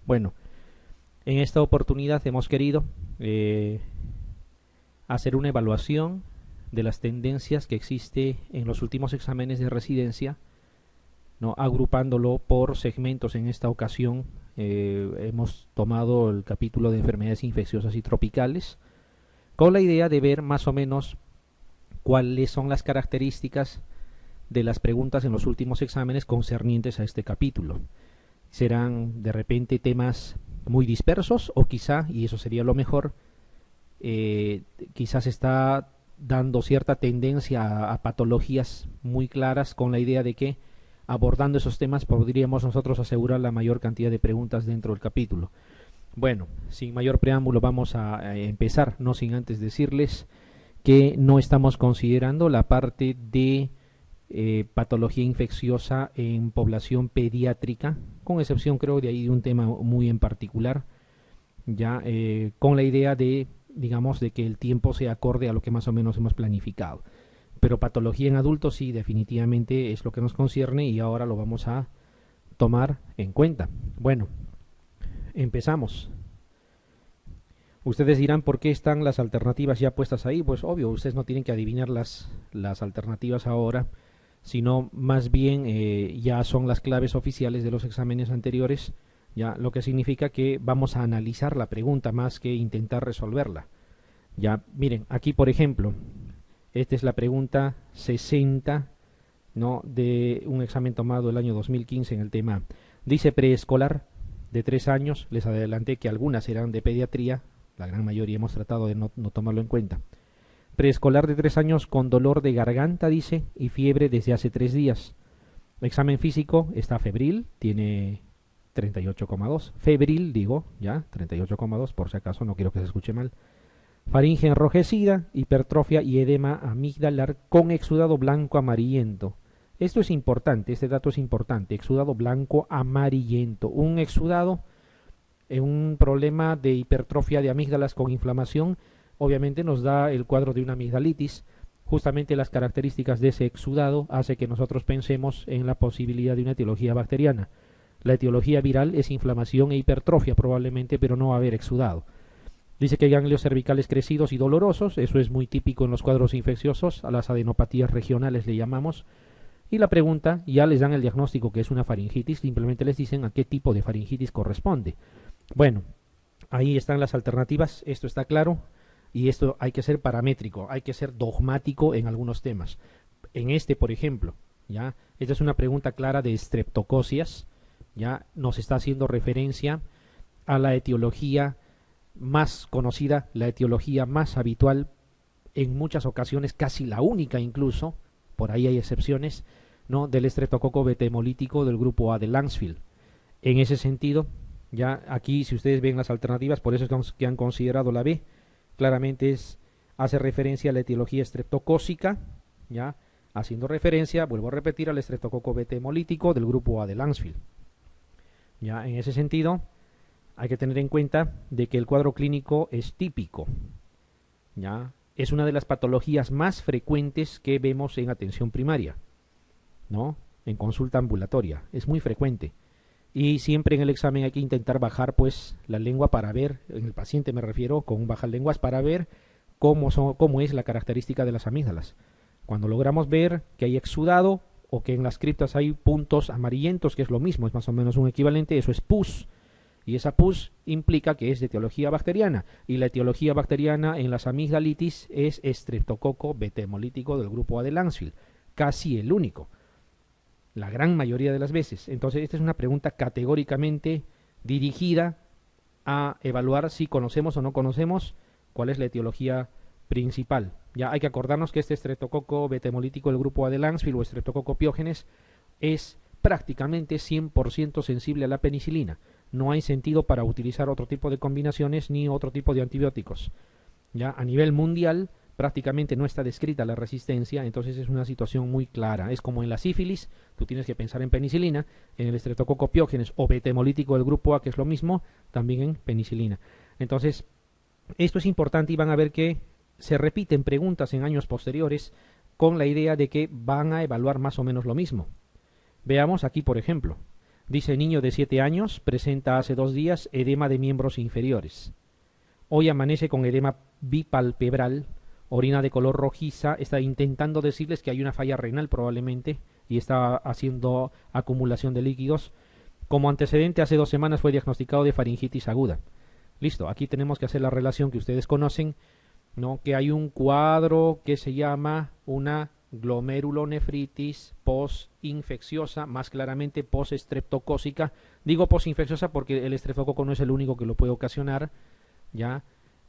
Bueno, en esta oportunidad hemos querido hacer una evaluación de las tendencias que existe en los últimos exámenes de residencia, ¿no? Agrupándolo por segmentos. En esta ocasión hemos tomado el capítulo de enfermedades infecciosas y tropicales, con la idea de ver más o menos cuáles son las características de las preguntas en los últimos exámenes concernientes a este capítulo. Serán de repente temas muy dispersos, o quizá, y eso sería lo mejor, quizás está dando cierta tendencia a patologías muy claras, con la idea de que abordando esos temas podríamos nosotros asegurar la mayor cantidad de preguntas dentro del capítulo. Bueno, sin mayor preámbulo vamos a empezar, no sin antes decirles que no estamos considerando la parte de patología infecciosa en población pediátrica, con excepción creo de ahí de un tema muy en particular, ya con la idea de, digamos, de que el tiempo sea acorde a lo que más o menos hemos planificado. Pero patología en adultos sí, definitivamente es lo que nos concierne y ahora lo vamos a tomar en cuenta. Bueno, empezamos. Ustedes dirán por qué están las alternativas ya puestas ahí. Pues obvio, ustedes no tienen que adivinar las alternativas ahora, sino más bien ya son las claves oficiales de los exámenes anteriores, ya, lo que significa que vamos a analizar la pregunta más que intentar resolverla. Ya, miren, aquí por ejemplo, esta es la pregunta 60, ¿no?, de un examen tomado el año 2015 en el tema. Dice preescolar de 3 años, les adelanté que algunas eran de pediatría, la gran mayoría hemos tratado de no tomarlo en cuenta. Preescolar de 3 años con dolor de garganta, dice, y fiebre desde hace 3 días. Examen físico, está febril, tiene 38,2. Febril, digo, ya, 38,2, por si acaso, no quiero que se escuche mal. Faringe enrojecida, hipertrofia y edema amigdalar con exudado blanco amarillento. Esto es importante, este dato es importante, exudado blanco amarillento. Un exudado en un problema de hipertrofia de amígdalas con inflamación, obviamente nos da el cuadro de una amigdalitis. Justamente las características de ese exudado hace que nosotros pensemos en la posibilidad de una etiología bacteriana. La etiología viral es inflamación e hipertrofia probablemente, pero no va a haber exudado. Dice que hay ganglios cervicales crecidos y dolorosos, eso es muy típico en los cuadros infecciosos, a las adenopatías regionales le llamamos. Y la pregunta, ya les dan el diagnóstico que es una faringitis, simplemente les dicen a qué tipo de faringitis corresponde. Bueno, ahí están las alternativas, esto está claro, y esto hay que ser paramétrico, hay que ser dogmático en algunos temas. En este, por ejemplo, ya, esta es una pregunta clara de streptococias, ya nos está haciendo referencia a la etiología más conocida, la etiología más habitual, en muchas ocasiones casi la única incluso, por ahí hay excepciones, ¿no?, del estreptococo beta hemolítico del grupo A de Langsfield. En ese sentido, ya aquí si ustedes ven las alternativas, por eso es que han considerado la B, claramente hace referencia a la etiología estreptocócica, ya, haciendo referencia, vuelvo a repetir, al estreptococo beta hemolítico del grupo A de Langsfield. Ya, en ese sentido, hay que tener en cuenta de que el cuadro clínico es típico, ¿ya? Es una de las patologías más frecuentes que vemos en atención primaria, ¿no?, en consulta ambulatoria, es muy frecuente. Y siempre en el examen hay que intentar bajar pues la lengua para ver, en el paciente me refiero, con un bajalenguas para ver cómo es la característica de las amígdalas. Cuando logramos ver que hay exudado o que en las criptas hay puntos amarillentos, que es lo mismo, es más o menos un equivalente, eso es pus. Y esa pus implica que es de etiología bacteriana, y la etiología bacteriana en las amigdalitis es estreptococo beta hemolítico del grupo A de Langsfield, casi el único, la gran mayoría de las veces. Entonces esta es una pregunta categóricamente dirigida a evaluar si conocemos o no conocemos cuál es la etiología principal. Ya hay que acordarnos que este estreptococo beta hemolítico del grupo A de Langsfield o estreptococo piógenes es prácticamente 100% sensible a la penicilina. No hay sentido para utilizar otro tipo de combinaciones ni otro tipo de antibióticos. Ya a nivel mundial prácticamente no está descrita la resistencia, entonces es una situación muy clara. Es como en la sífilis, tú tienes que pensar en penicilina, en el estreptococo piógenes o beta hemolítico del grupo A, que es lo mismo, también en penicilina. Entonces, esto es importante y van a ver que se repiten preguntas en años posteriores con la idea de que van a evaluar más o menos lo mismo. Veamos aquí, por ejemplo, Dice, niño de 7 años, presenta hace 2 días edema de miembros inferiores. Hoy amanece con edema bipalpebral, orina de color rojiza, está intentando decirles que hay una falla renal probablemente y está haciendo acumulación de líquidos. Como antecedente, hace 2 semanas fue diagnosticado de faringitis aguda. Listo, aquí tenemos que hacer la relación que ustedes conocen, ¿no? Que hay un cuadro que se llama una glomerulonefritis postinfecciosa, más claramente postestreptocócica. Digo postinfecciosa porque el estreptococo no es el único que lo puede ocasionar, ¿ya?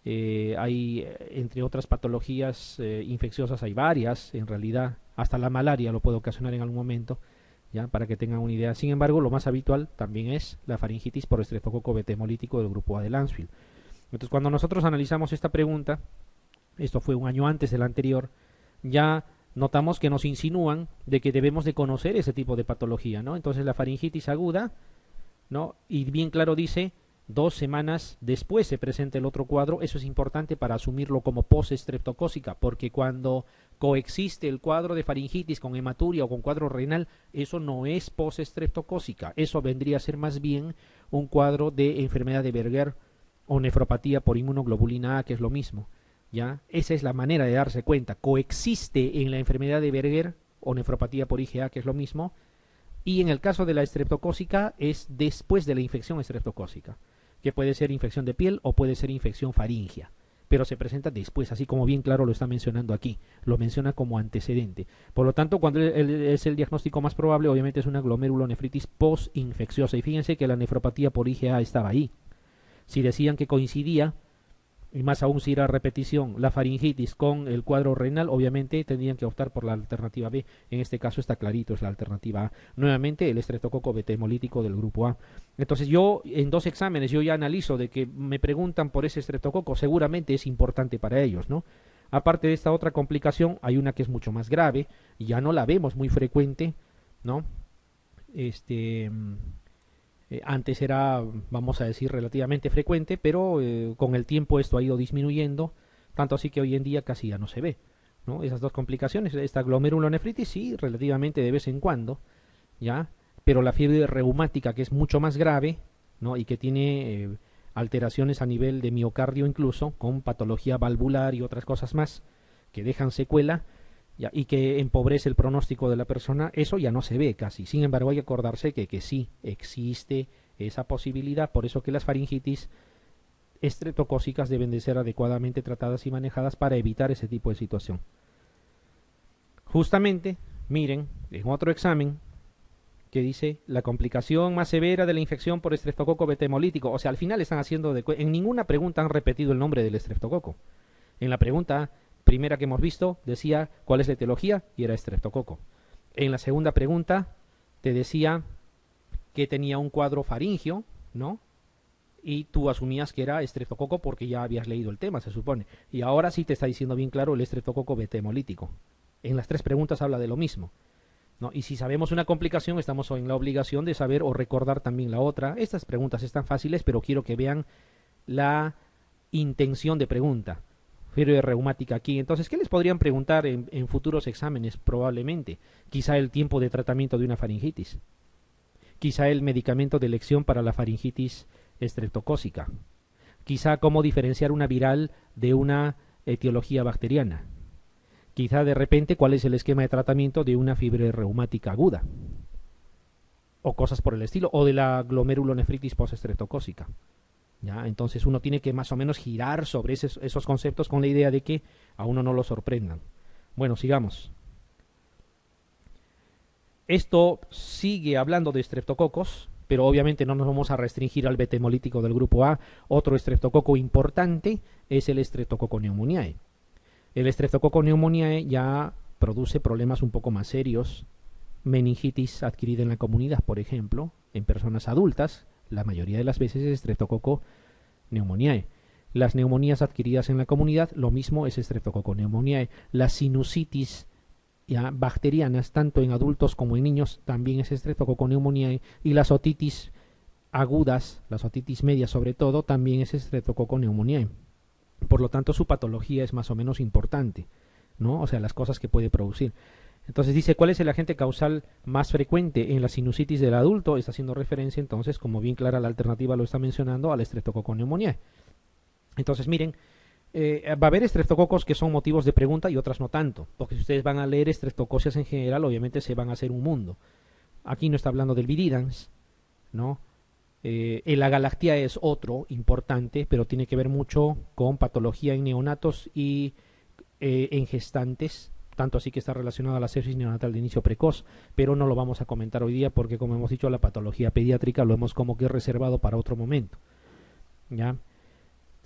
Hay, entre otras patologías infecciosas, hay varias, en realidad, hasta la malaria lo puede ocasionar en algún momento, ¿ya? Para que tengan una idea. Sin embargo, lo más habitual también es la faringitis por estreptococo beta hemolítico del grupo A de Lancefield. Entonces, cuando nosotros analizamos esta pregunta, esto fue un año antes del anterior, ya notamos que nos insinúan de que debemos de conocer ese tipo de patología, ¿no? Entonces, la faringitis aguda, ¿no? Y bien claro dice, 2 semanas después se presenta el otro cuadro. Eso es importante para asumirlo como postestreptocócica, porque cuando coexiste el cuadro de faringitis con hematuria o con cuadro renal, eso no es postestreptocócica, eso vendría a ser más bien un cuadro de enfermedad de Berger o nefropatía por inmunoglobulina A, que es lo mismo, ¿ya? Esa es la manera de darse cuenta, coexiste en la enfermedad de Berger o nefropatía por IgA, que es lo mismo, y en el caso de la estreptocócica es después de la infección estreptocócica, que puede ser infección de piel o puede ser infección faríngea, pero se presenta después, así como bien claro lo está mencionando aquí, lo menciona como antecedente. Por lo tanto, cuando es el diagnóstico más probable, obviamente es una glomerulonefritis postinfecciosa, y fíjense que la nefropatía por IgA estaba ahí. Si decían que coincidía, y más aún si era repetición, la faringitis con el cuadro renal, obviamente tendrían que optar por la alternativa B. En este caso está clarito, es la alternativa A. Nuevamente el estreptococo beta hemolítico del grupo A. Entonces yo en 2 exámenes yo ya analizo de que me preguntan por ese estreptococo, seguramente es importante para ellos, ¿no? Aparte de esta otra complicación, hay una que es mucho más grave y ya no la vemos muy frecuente, ¿no? Antes era, vamos a decir, relativamente frecuente, pero con el tiempo esto ha ido disminuyendo, tanto así que hoy en día casi ya no se ve, ¿no? Esas 2 complicaciones, esta glomerulonefritis sí, relativamente de vez en cuando, ¿ya? Pero la fiebre reumática, que es mucho más grave, ¿no? Y que tiene alteraciones a nivel de miocardio incluso, con patología valvular y otras cosas más, que dejan secuela, ¿ya? Y que empobrece el pronóstico de la persona, eso ya no se ve casi. Sin embargo, hay que acordarse que sí existe esa posibilidad, por eso que las faringitis estreptocócicas deben de ser adecuadamente tratadas y manejadas para evitar ese tipo de situación. Justamente, miren, en otro examen que dice la complicación más severa de la infección por estreptococo beta hemolítico, o sea, al final están haciendo en ninguna pregunta han repetido el nombre del estreptococo. En la pregunta primera que hemos visto decía cuál es la etiología y era estreptococo. En la segunda pregunta te decía que tenía un cuadro faringio, ¿no? Y tú asumías que era estreptococo porque ya habías leído el tema, se supone. Y ahora sí te está diciendo bien claro el estreptococo beta hemolítico. En las 3 preguntas habla de lo mismo, ¿no? Y si sabemos una complicación, estamos en la obligación de saber o recordar también la otra. Estas preguntas están fáciles, pero quiero que vean la intención de pregunta. Fiebre reumática aquí. Entonces, ¿qué les podrían preguntar en futuros exámenes? Probablemente. Quizá el tiempo de tratamiento de una faringitis. Quizá el medicamento de elección para la faringitis estreptocócica. Quizá cómo diferenciar una viral de una etiología bacteriana. Quizá de repente cuál es el esquema de tratamiento de una fiebre reumática aguda. O cosas por el estilo. O de la glomerulonefritis postestreptocócica. ¿Ya? Entonces uno tiene que más o menos girar sobre esos conceptos con la idea de que a uno no lo sorprendan. Bueno, sigamos. Esto sigue hablando de estreptococos, pero obviamente no nos vamos a restringir al beta hemolítico del grupo A. Otro estreptococo importante es el Streptococcus pneumoniae. El Streptococcus pneumoniae ya produce problemas un poco más serios. Meningitis adquirida en la comunidad, por ejemplo, en personas adultas, la mayoría de las veces es Streptococcus pneumoniae. Las neumonías adquiridas en la comunidad, lo mismo es Streptococcus pneumoniae. Las sinusitis ya bacterianas, tanto en adultos como en niños, también es Streptococcus pneumoniae. Y las otitis agudas, las otitis medias sobre todo, también es Streptococcus pneumoniae. Por lo tanto, su patología es más o menos importante, ¿no? O sea, las cosas que puede producir. Entonces dice, ¿cuál es el agente causal más frecuente en la sinusitis del adulto? Está haciendo referencia entonces, como bien clara la alternativa lo está mencionando, al Streptococcus pneumoniae. Entonces miren, va a haber estreptococos que son motivos de pregunta y otras no tanto, porque si ustedes van a leer estreptococias en general, obviamente se van a hacer un mundo. Aquí no está hablando del viridans, ¿no? La galactia es otro importante, pero tiene que ver mucho con patología en neonatos y en gestantes, tanto así que está relacionada a la sepsis neonatal de inicio precoz, pero no lo vamos a comentar hoy día porque, como hemos dicho, la patología pediátrica lo hemos como que reservado para otro momento. ¿Ya?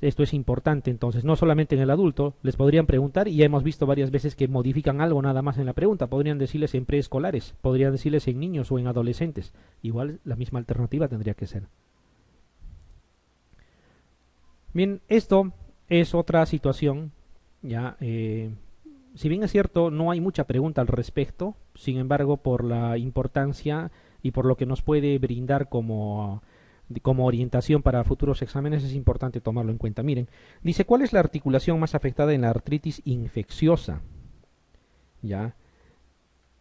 Esto es importante, entonces, no solamente en el adulto, les podrían preguntar, y ya hemos visto varias veces que modifican algo nada más en la pregunta, podrían decirles en preescolares, podrían decirles en niños o en adolescentes, igual la misma alternativa tendría que ser. Bien, esto es otra situación, ya, si bien es cierto, no hay mucha pregunta al respecto, sin embargo, por la importancia y por lo que nos puede brindar como orientación para futuros exámenes, es importante tomarlo en cuenta. Miren, dice, ¿cuál es la articulación más afectada en la artritis infecciosa? Ya,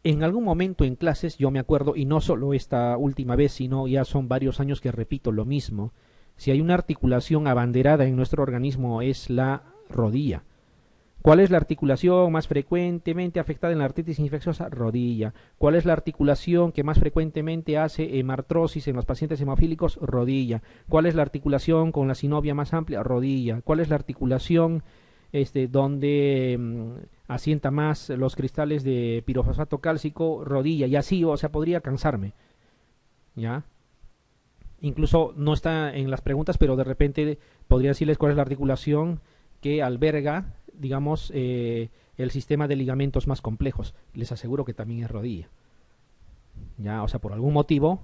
en algún momento en clases, yo me acuerdo, y no solo esta última vez, sino ya son varios años que repito lo mismo, si hay una articulación abanderada en nuestro organismo es la rodilla. ¿Cuál es la articulación más frecuentemente afectada en la artritis infecciosa? Rodilla. ¿Cuál es la articulación que más frecuentemente hace hemartrosis en los pacientes hemofílicos? Rodilla. ¿Cuál es la articulación con la sinovia más amplia? Rodilla. ¿Cuál es la articulación donde asienta más los cristales de pirofosfato cálcico? Rodilla. Y así, o sea, podría cansarme. ¿Ya? Incluso no está en las preguntas, pero de repente podría decirles cuál es la articulación que alberga, digamos, el sistema de ligamentos más complejos. Les aseguro que también es rodilla. Ya, o sea, por algún motivo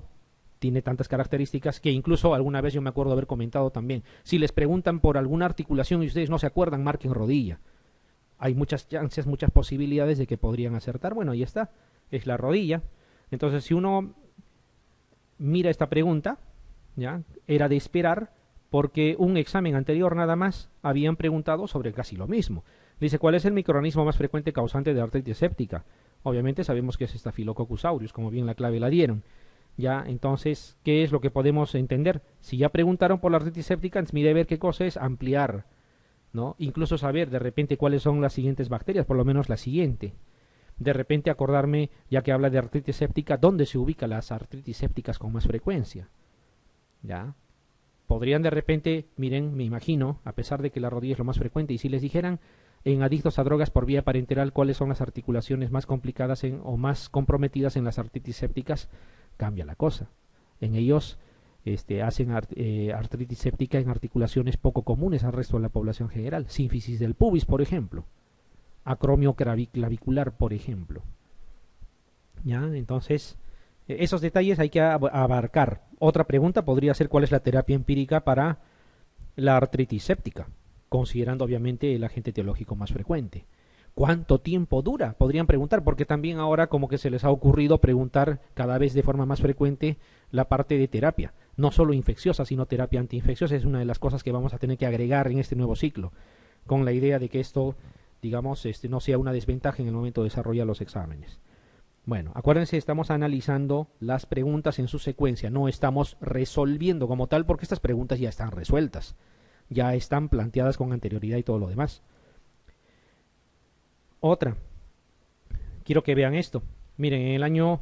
tiene tantas características que incluso alguna vez yo me acuerdo haber comentado también. Si les preguntan por alguna articulación y ustedes no se acuerdan, marquen rodilla. Hay muchas chances, muchas posibilidades de que podrían acertar. Bueno, ahí está, es la rodilla. Entonces, si uno mira esta pregunta, ya, era de esperar, porque un examen anterior nada más habían preguntado sobre casi lo mismo. Dice, ¿cuál es el microorganismo más frecuente causante de artritis séptica? Obviamente sabemos que es Staphylococcus aureus, como bien la clave la dieron. Ya, entonces, ¿qué es lo que podemos entender? Si ya preguntaron por la artritis séptica, mi deber, ¿qué cosa es? Ampliar, ¿no? Incluso saber de repente cuáles son las siguientes bacterias, por lo menos la siguiente. De repente acordarme, ya que habla de artritis séptica, ¿dónde se ubican las artritis sépticas con más frecuencia? ¿Ya? Podrían de repente, miren, me imagino, a pesar de que la rodilla es lo más frecuente, y si les dijeran en adictos a drogas por vía parenteral cuáles son las articulaciones más complicadas o más comprometidas en las artritis sépticas, cambia la cosa. En ellos hacen artritis séptica en articulaciones poco comunes al resto de la población general. Sínfisis del pubis, por ejemplo. Acromio clavicular, por ejemplo. ¿Ya? Entonces, esos detalles hay que abarcar. Otra pregunta podría ser cuál es la terapia empírica para la artritis séptica, considerando obviamente el agente etiológico más frecuente. ¿Cuánto tiempo dura? Podrían preguntar, porque también ahora como que se les ha ocurrido preguntar cada vez de forma más frecuente la parte de terapia. No solo infecciosa, sino terapia antiinfecciosa. Es una de las cosas que vamos a tener que agregar en este nuevo ciclo, con la idea de que esto, digamos, no sea una desventaja en el momento de desarrollar los exámenes. Bueno, acuérdense, estamos analizando las preguntas en su secuencia, no estamos resolviendo como tal, porque estas preguntas ya están resueltas, ya están planteadas con anterioridad y todo lo demás. Otra, quiero que vean esto. Miren, en el año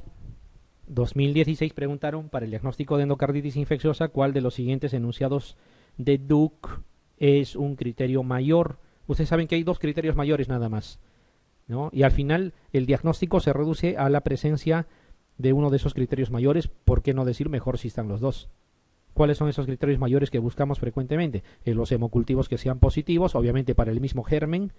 2016 preguntaron para el diagnóstico de endocarditis infecciosa cuál de los siguientes enunciados de Duke es un criterio mayor. Ustedes saben que hay dos criterios mayores nada más, ¿no? Y al final el diagnóstico se reduce a la presencia de uno de esos criterios mayores. ¿Por qué no decir mejor si están los dos? ¿Cuáles son esos criterios mayores que buscamos frecuentemente? Los hemocultivos que sean positivos, obviamente para el mismo germen,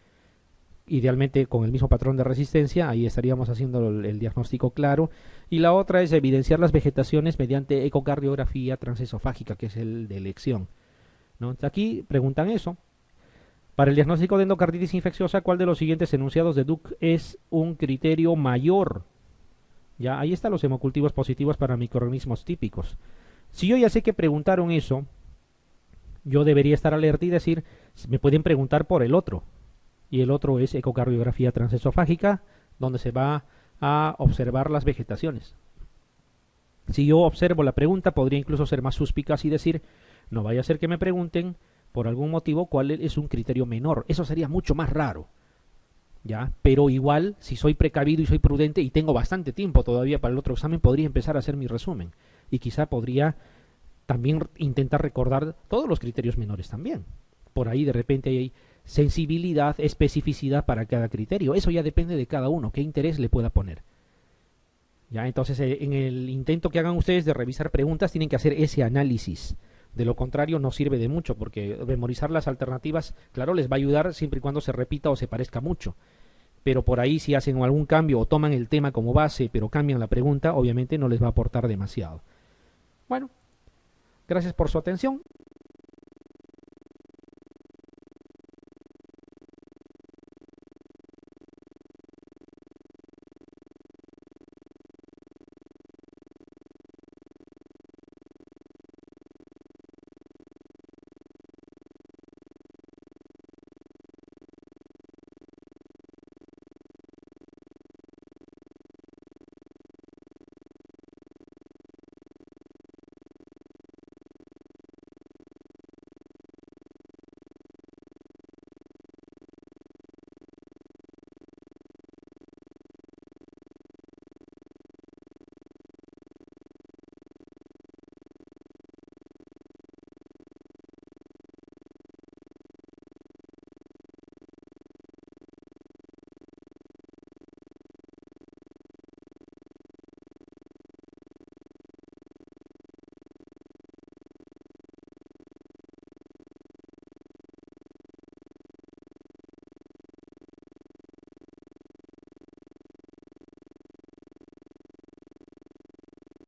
idealmente con el mismo patrón de resistencia, ahí estaríamos haciendo el diagnóstico claro. Y la otra es evidenciar las vegetaciones mediante ecocardiografía transesofágica, que es el de elección, ¿no? Aquí preguntan eso. Para el diagnóstico de endocarditis infecciosa, ¿cuál de los siguientes enunciados de Duke es un criterio mayor? Ya, ahí están los hemocultivos positivos para microorganismos típicos. Si yo ya sé que preguntaron eso, yo debería estar alerta y decir, me pueden preguntar por el otro. Y el otro es ecocardiografía transesofágica, donde se va a observar las vegetaciones. Si yo observo la pregunta, podría incluso ser más suspicaz y decir, no vaya a ser que me pregunten por algún motivo cuál es un criterio menor. Eso sería mucho más raro. ¿Ya? Pero igual, si soy precavido y soy prudente y tengo bastante tiempo todavía para el otro examen, podría empezar a hacer mi resumen. Y quizá podría también intentar recordar todos los criterios menores también. Por ahí de repente hay sensibilidad, especificidad para cada criterio. Eso ya depende de cada uno, qué interés le pueda poner. ¿Ya? Entonces, en el intento que hagan ustedes de revisar preguntas, tienen que hacer ese análisis. De lo contrario, no sirve de mucho, porque memorizar las alternativas, claro, les va a ayudar siempre y cuando se repita o se parezca mucho. Pero por ahí, si hacen algún cambio o toman el tema como base, pero cambian la pregunta, obviamente no les va a aportar demasiado. Bueno, gracias por su atención.